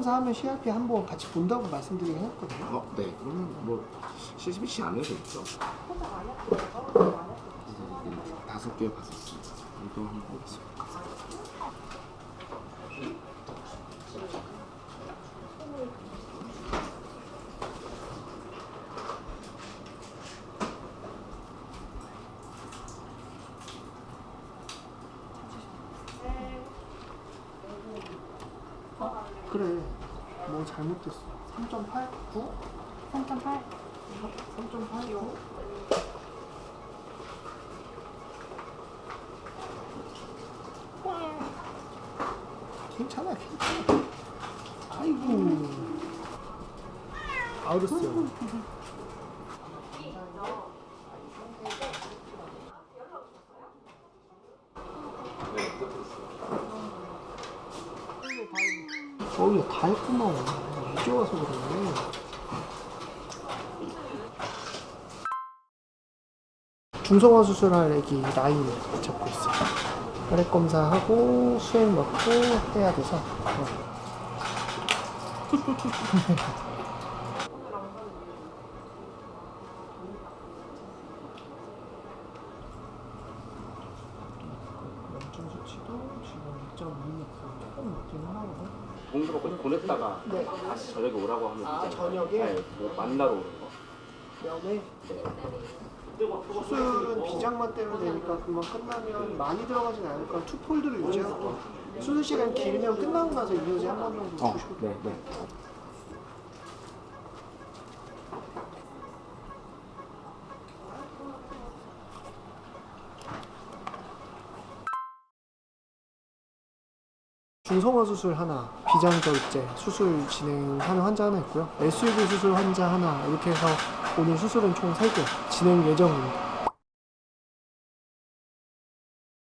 검사하면 CRP 한번 같이 본다고 말씀드리긴 했거든요. 네. 그러면 뭐 CCBC 안 해도 되겠죠. 5개 봤었습니다. 이거 한번 보겠습니다. 그래, 뭐 잘못됐어. 3.8? 9? 3.8. 3.8? 9? 괜찮아, 괜찮아. 아이고. 아우르스요. 어이, 다 했구만. 이제 와서 그러네. 중성화 수술할 애기 라인 잡고 있어요. 혈액 검사하고 수액 넣고 해야 돼서. 염증 수치도 지금 2.2m 조금 높기는 하거든. 공부로 보냈다가 네. 다시 저녁에 오라고 하면 아, 되잖아요. 저녁에? 네, 뭐 만나러 오는 거. 그다음에 수술은 비장만 떼면 되니까 금방 끝나면 많이 들어가진 않을까 투폴드를 유지하고 수술 시간 길면 끝나고 나서 이어지 한 번 정도 주시고 네, 네. 중성화 수술 하나, 비장절제 수술 진행하는 환자 하나 있고요. SUV 수술 환자 하나 이렇게 해서 오늘 수술은 총 3개 진행 예정입니다.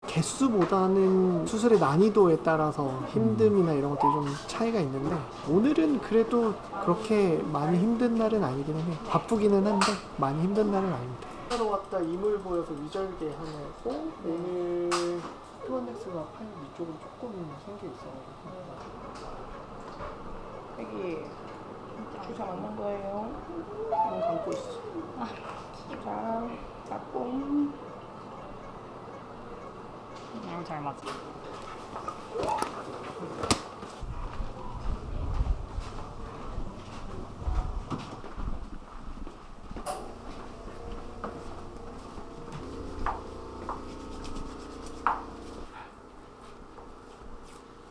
개수보다는 수술의 난이도에 따라서 힘듦이나 이런 것들이 좀 차이가 있는데 오늘은 그래도 그렇게 많이 힘든 날은 아니긴 해요. 바쁘기는 한데 많이 힘든 날은 아닙니다. 하러 왔다 이물 보여서 위절개 하나 했고 오늘 피곤넥스가 팔 위쪽으로 조금 생겨 있어가지고 여기 주사 맞는 거예요. 눈 감고 있어. 자, 잡고. 잘 맞아.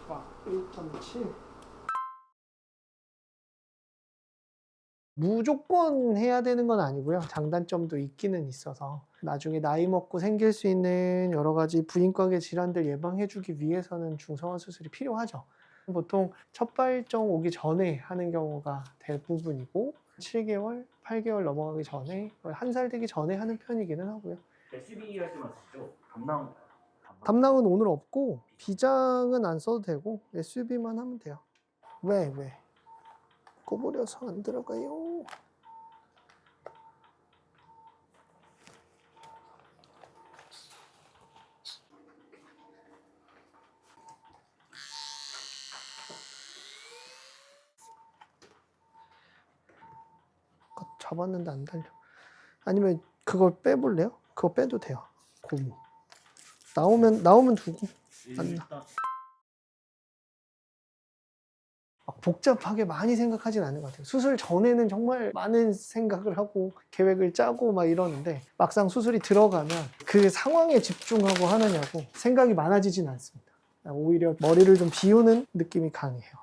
와, 1.7. 무조건 해야 되는 건 아니고요. 장단점도 있기는 있어서 나중에 나이 먹고 생길 수 있는 여러 가지 부인과계 질환들 예방해주기 위해서는 중성화 수술이 필요하죠. 보통 첫 발정 오기 전에 하는 경우가 대부분이고 7개월, 8개월 넘어가기 전에 1살 되기 전에 하는 편이기는 하고요. SB 할 때만 쓰죠? 담낭 담낭은 오늘 없고 비장은 안 써도 되고 SUV만 하면 돼요. 왜? 꼬부려서 안 들어가요. 잡았는데 안 달려. 아니면 그걸 빼볼래요? 그거 빼도 돼요. 고무. 나오면 두고. 안 나. 막 복잡하게 많이 생각하진 않는 것 같아요. 수술 전에는 정말 많은 생각을 하고 계획을 짜고 막 이러는데 막상 수술이 들어가면 그 상황에 집중하고 하느냐고 생각이 많아지진 않습니다. 오히려 머리를 좀 비우는 느낌이 강해요.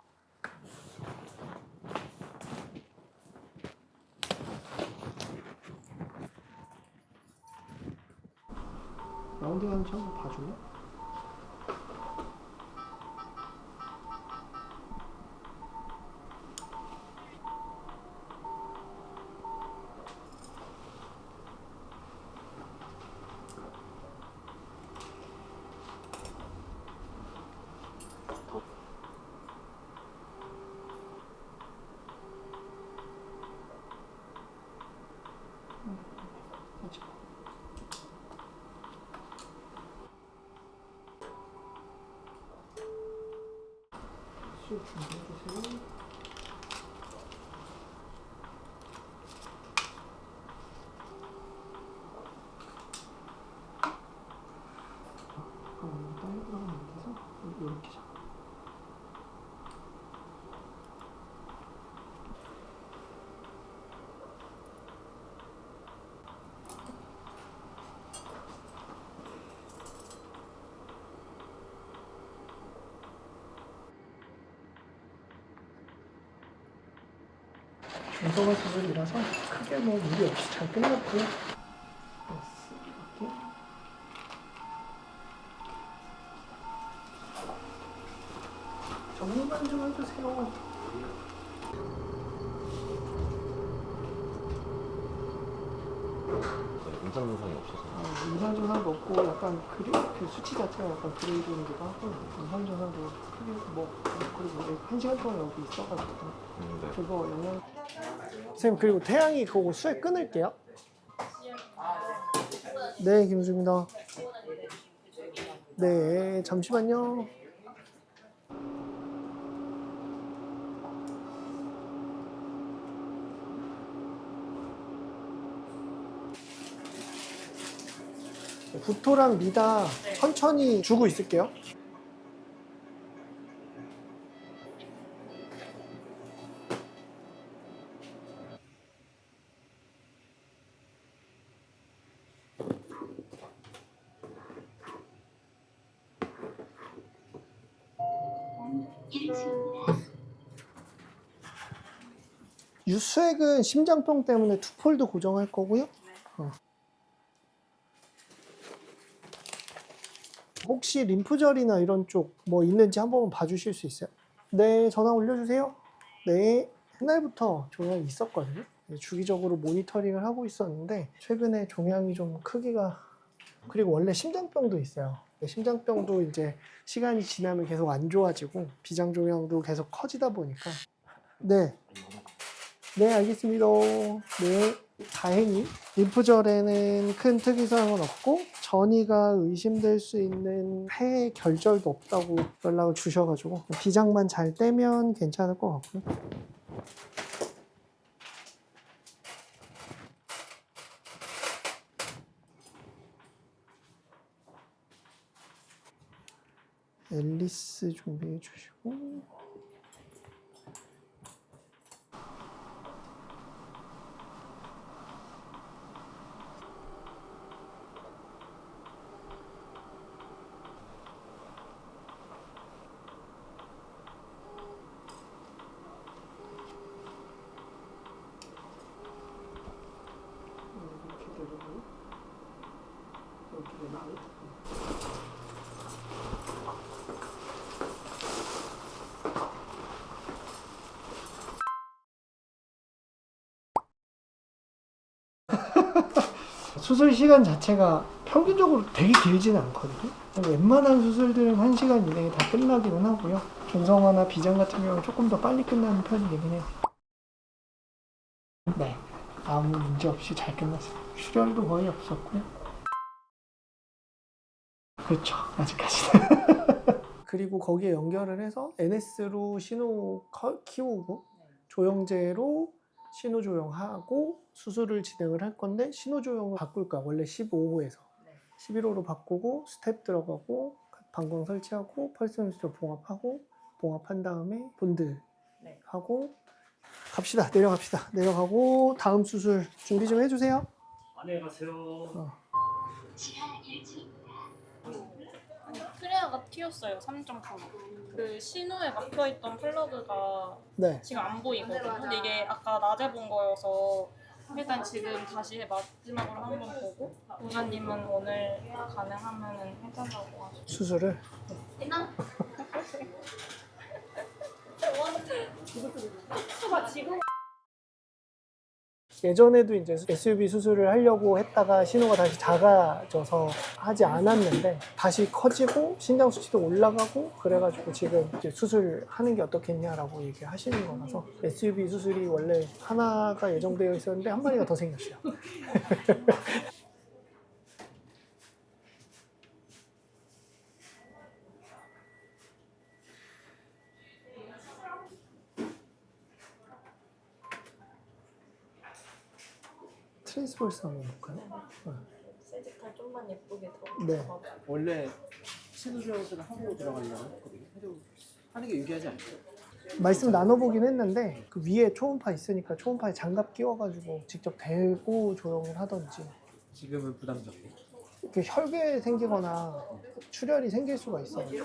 라운딩 하는지 한번 봐줄래? 수업 준비해주세요. 중성화 수술이라서 크게 뭐 무리 없이 잘 끝났고요. 정리만 좀 해주세요. 임상 증상이 없어서 임상 증상도 없고 약간 그 수치 자체가 약간 그레이드이기도 하고 임상 증상도 크게 뭐 그리고 1시간 동안 여기 있어가지고 네. 그거 영양. 선생님 그리고 태양이 그거 수액 끊을게요. 네 김수입니다. 네 잠시만요. 구토랑 미다 천천히 주고 있을게요. 유수액은 심장병 때문에 투폴드 고정할 거고요. 혹시 림프절이나 이런 쪽 뭐 있는지 한번 봐주실 수 있어요? 네, 전화 올려주세요. 네, 옛날부터 종양이 있었거든요. 주기적으로 모니터링을 하고 있었는데 최근에 종양이 좀 크기가, 그리고 원래 심장병도 있어요. 심장병도 이제 시간이 지나면 계속 안 좋아지고 비장종양도 계속 커지다 보니까. 네, 네 알겠습니다. 네, 다행히 림프절에는 큰 특이사항은 없고 전이가 의심될 수 있는 폐 결절도 없다고 연락을 주셔가지고 비장만 잘 떼면 괜찮을 것 같고요. 앨리스 준비해 주시고 수술 시간 자체가 평균적으로 되게 길지는 않거든요. 웬만한 수술들은 1시간 이내에 다 끝나기는 하고요. 중성화나 비장 같은 경우는 조금 더 빨리 끝나는 편이긴 해요. 네, 아무 문제 없이 잘 끝났어요. 출혈도 거의 없었고요. 그렇죠, 아직까지는. 그리고 거기에 연결을 해서 NS로 신호 키우고 조영제로 신호 조영하고 수술을 진행을 할 건데, 신호 조영을 바꿀 거야. 원래 15호에서 11호로 바꾸고 스텝 들어가고 방광 설치하고 펄스연수로 봉합한 다음에 본드 하고 갑시다. 내려갑시다. 내려가고 다음 수술 준비 좀 해주세요. 안녕히 가세요. 트레아가 튀었어요. 3.9. 그 신호에 막혀있던 플러그가 네. 지금 안 보이거든요. 근데 이게 아까 낮에 본 거여서 일단 지금 다시 마지막으로 한번 보고 의사님은 오늘 가능하면 해달라고 하셨어요. 수술을 지금 예전에도 이제 SUV 수술을 하려고 했다가 신호가 다시 작아져서 하지 않았는데 다시 커지고 신장 수치도 올라가고 그래가지고 지금 이제 수술하는 게 어떻겠냐라고 얘기하시는 거라서, SUV 수술이 원래 하나가 예정되어 있었는데 한 마리가 더 생겼어요. 트랜스버스 한번 볼까요? 세지탈 좀만 예쁘게 더. 네. 원래 신우주영수는 한국으로 들어가려고 했거든요. 해도 하는 게 유리하지 않죠? 말씀 나눠보긴 했는데 그 위에 초음파 있으니까 초음파에 장갑 끼워가지고 직접 대고 조영을 하던지, 지금은 부담스럽고. 이렇게 혈괴 생기거나 출혈이 생길 수가 있어요. 네.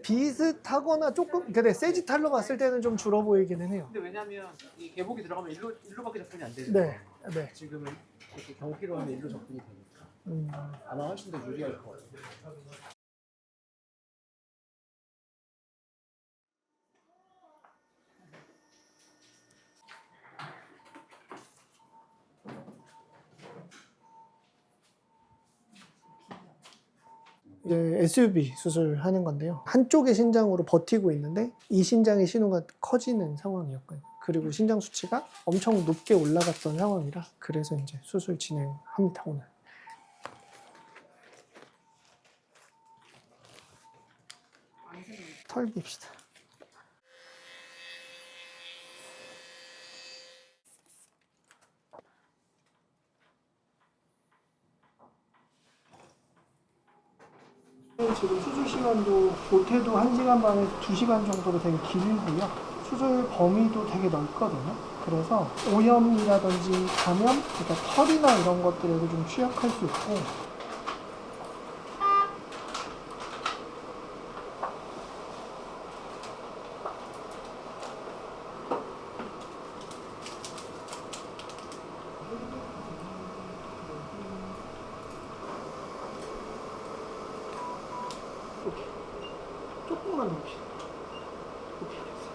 비슷하거나 조금 근데 세지탈로 봤을 때는 좀 줄어 보이기는 해요. 근데 왜냐면 이 개복이 들어가면 일로밖에 접근이 안 되죠. 네, 네. 지금은 이렇게 경기로 하면 일로 접근이 되니까 아마 훨씬 더 유리할 것 같아요. 이제 SUV 수술하는 건데요. 한쪽의 신장으로 버티고 있는데 이 신장의 신호가 커지는 상황이었거든요. 그리고 신장 수치가 엄청 높게 올라갔던 상황이라 그래서 이제 수술 진행합니다 오늘. 털 빕시다. 지금 수술 시간도 못해도 1시간 반에서 2시간 정도로 되게 길고요. 수술 범위도 되게 넓거든요. 그래서 오염이라든지 감염, 그러니까 털이나 이런 것들에도 좀 취약할 수 있고 이렇게 조금만 넣읍시다. 이렇게 됐어요.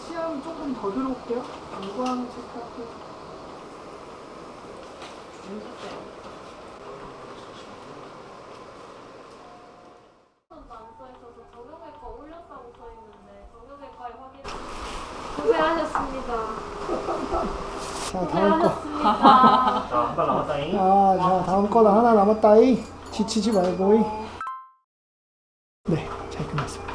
시험 조금 더 들어올게요. 방광 체크할게요. 고생하셨습니다. 자, 다음 거. 고생하셨습니다. 자, 한 발 남았다잉. 자, 다음 거는 하나 남았다이. 지치지 말고이. 네, 잘 끝났습니다.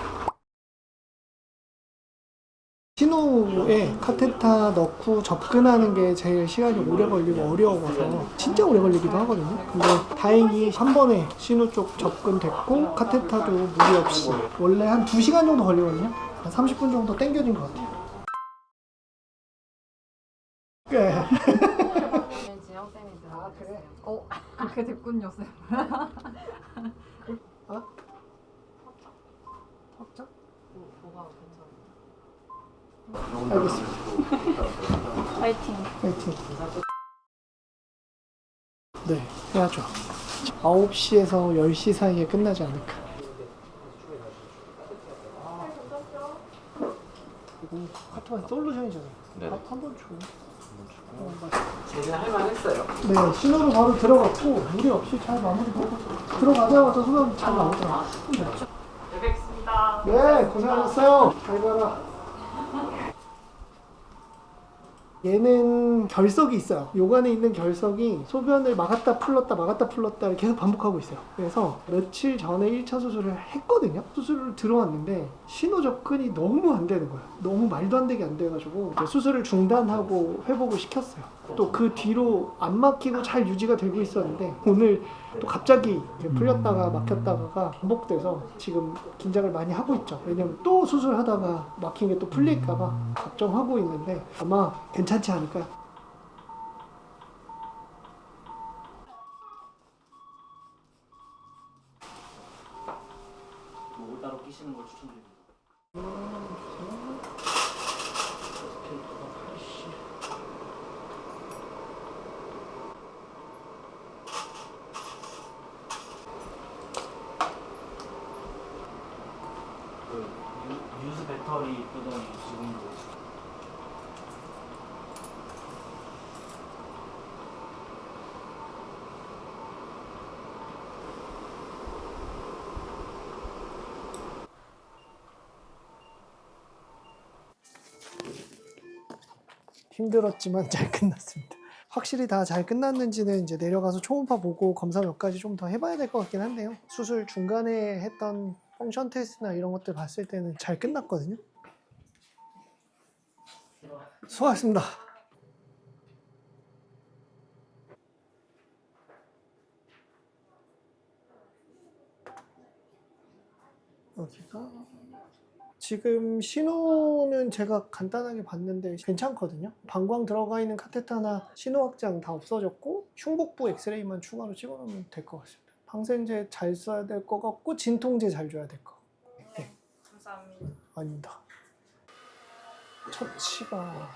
신호에 카테타 넣고 접근하는 게 제일 시간이 오래 걸리고 어려워서 진짜 오래 걸리기도 하거든요. 근데 다행히 한 번에 신호 쪽 접근됐고 카테타도 무리 없이 원래 한 2시간 정도 걸리거든요. 한 30분 정도 당겨진 것 같아요. 꽤. 진영 쌤이 들어. 아, 그래? 그렇게 됐군요, 쌤. 확정? 뭐가 괜찮아? 알겠습니다. 파이팅. 파이팅. 네, 해야죠. 9시에서 10시 사이에 끝나지 않을까. 이거 카트만 솔루션이잖아요. 네. 한번 줘. 제대로 할만했어요. 네, 신호로 바로 들어갔고 무리 없이 잘 마무리되고 들어가자마자 소변 잘 나오더라고요. 뵙겠습니다. 네, 고생하셨어요. 잘 가라. 얘는 결석이 있어요. 요관에 있는 결석이 소변을 막았다 풀렀다를 계속 반복하고 있어요. 그래서 며칠 전에 1차 수술을 했거든요. 수술을 들어왔는데 신호 접근이 너무 안 되는 거예요. 너무 말도 안 되게 안 돼가지고 이제 수술을 중단하고 회복을 시켰어요. 또 그 뒤로 안 막히고 잘 유지가 되고 있었는데 오늘 또 갑자기 풀렸다가 막혔다가가 반복돼서 지금 긴장을 많이 하고 있죠. 왜냐면 또 수술하다가 막힌 게 또 풀릴까봐 걱정하고 있는데 아마 괜찮지 않을까요? 뭐 따로 끼시는 걸 추천드립니다. 유스 배터리 끄더니 지금도 힘들었지만 잘 끝났습니다. 확실히 다 잘 끝났는지는 이제 내려가서 초음파 보고 검사 몇 가지 좀 더 해봐야 될 것 같긴 한데요. 수술 중간에 했던 펑션 테스트나 이런 것들 봤을 때는 잘 끝났거든요. 수고하셨습니다. 여기가 지금 신호는 제가 간단하게 봤는데 괜찮거든요. 방광 들어가 있는 카테터나 신호 확장 다 없어졌고 흉복부 엑스레이만 추가로 찍어놓으면 될 것 같습니다. 방생제 잘 써야 될 것 같고 진통제 잘 줘야 될 것 같고. 네, 감사합니다. 아닙니다. 처치가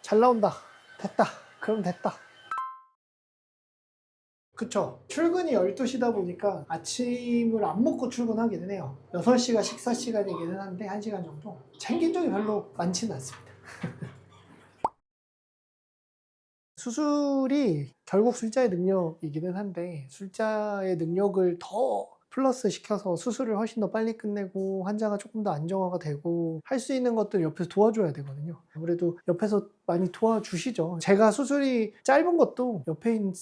잘 나온다. 됐다. 그럼 됐다. 그쵸. 출근이 12시다 보니까 아침을 안 먹고 출근하기는 해요. 6시가 식사 시간이기는 한데 1시간 정도. 챙긴 적이 별로 많지는 않습니다. 수술이 결국 술자의 능력이기는 한데 술자의 능력을 더 플러스 시켜서 수술을 훨씬 더 빨리 끝내고 환자가 조금 더 안정화가 되고 할 수 있는 것들 옆에서 도와줘야 되거든요. 아무래도 옆에서 많이 도와주시죠. 제가 수술이 짧은 것도 옆에 있는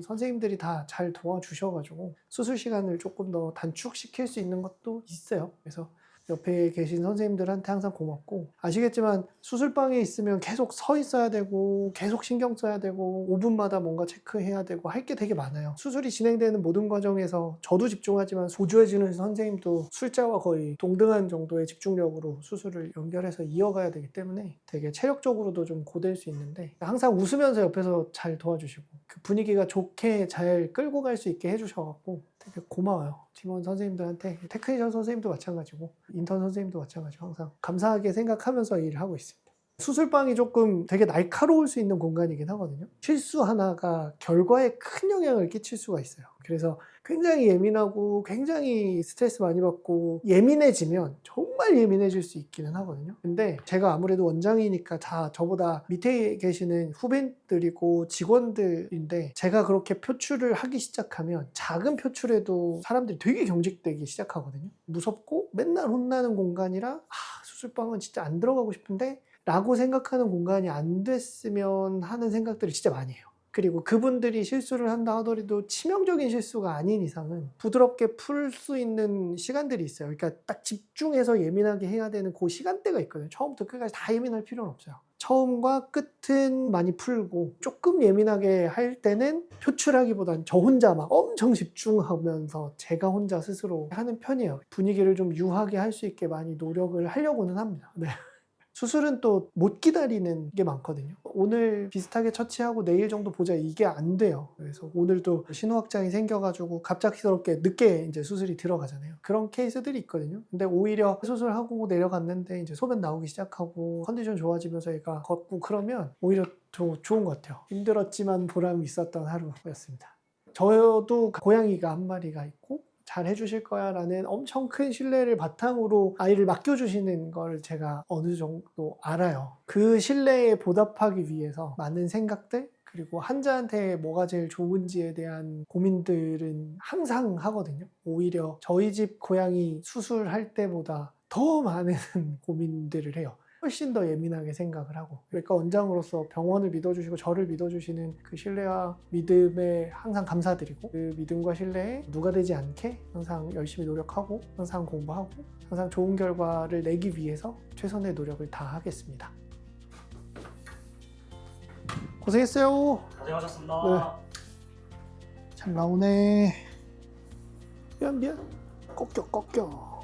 선생님들이 다 잘 도와주셔가지고 수술 시간을 조금 더 단축시킬 수 있는 것도 있어요. 그래서 옆에 계신 선생님들한테 항상 고맙고, 아시겠지만 수술방에 있으면 계속 서 있어야 되고 계속 신경 써야 되고 5분마다 뭔가 체크해야 되고 할 게 되게 많아요. 수술이 진행되는 모든 과정에서 저도 집중하지만 보조해주는 선생님도 술자와 거의 동등한 정도의 집중력으로 수술을 연결해서 이어가야 되기 때문에 되게 체력적으로도 좀 고될 수 있는데 항상 웃으면서 옆에서 잘 도와주시고 그 분위기가 좋게 잘 끌고 갈 수 있게 해주셔갖고 되게 고마워요. 팀원 선생님들한테, 테크니션 선생님도 마찬가지고 인턴 선생님도 마찬가지고 항상 감사하게 생각하면서 일을 하고 있습니다. 수술방이 조금 되게 날카로울 수 있는 공간이긴 하거든요. 실수 하나가 결과에 큰 영향을 끼칠 수가 있어요. 그래서 굉장히 예민하고 굉장히 스트레스 많이 받고 예민해지면 정말 예민해질 수 있기는 하거든요. 근데 제가 아무래도 원장이니까 다 저보다 밑에 계시는 후배들이고 직원들인데 제가 그렇게 표출을 하기 시작하면 작은 표출에도 사람들이 되게 경직되기 시작하거든요. 무섭고 맨날 혼나는 공간이라 수술방은 진짜 안 들어가고 싶은데 라고 생각하는 공간이 안 됐으면 하는 생각들을 진짜 많이 해요. 그리고 그분들이 실수를 한다 하더라도 치명적인 실수가 아닌 이상은 부드럽게 풀 수 있는 시간들이 있어요. 그러니까 딱 집중해서 예민하게 해야 되는 그 시간대가 있거든요. 처음부터 끝까지 다 예민할 필요는 없어요. 처음과 끝은 많이 풀고 조금 예민하게 할 때는 표출하기보단 저 혼자 막 엄청 집중하면서 제가 혼자 스스로 하는 편이에요. 분위기를 좀 유하게 할 수 있게 많이 노력을 하려고는 합니다. 네. 수술은 또 못 기다리는 게 많거든요. 오늘 비슷하게 처치하고 내일 정도 보자 이게 안 돼요. 그래서 오늘도 신호 확장이 생겨가지고 갑작스럽게 늦게 이제 수술이 들어가잖아요. 그런 케이스들이 있거든요. 근데 오히려 수술하고 내려갔는데 이제 소변 나오기 시작하고 컨디션 좋아지면서 얘가 걷고 그러면 오히려 좋은 것 같아요. 힘들었지만 보람이 있었던 하루였습니다. 저도 고양이가 한 마리가 있고 잘 해주실 거야 라는 엄청 큰 신뢰를 바탕으로 아이를 맡겨주시는 걸 제가 어느 정도 알아요. 그 신뢰에 보답하기 위해서 많은 생각들 그리고 환자한테 뭐가 제일 좋은지에 대한 고민들은 항상 하거든요. 오히려 저희 집 고양이 수술할 때보다 더 많은 고민들을 해요. 훨씬 더 예민하게 생각을 하고, 그러니까 원장으로서 병원을 믿어주시고 저를 믿어주시는 그 신뢰와 믿음에 항상 감사드리고 그 믿음과 신뢰에 누가 되지 않게 항상 열심히 노력하고 항상 공부하고 항상 좋은 결과를 내기 위해서 최선의 노력을 다하겠습니다. 고생했어요. 고생하셨습니다. 잘 나오네. 미안 꺾여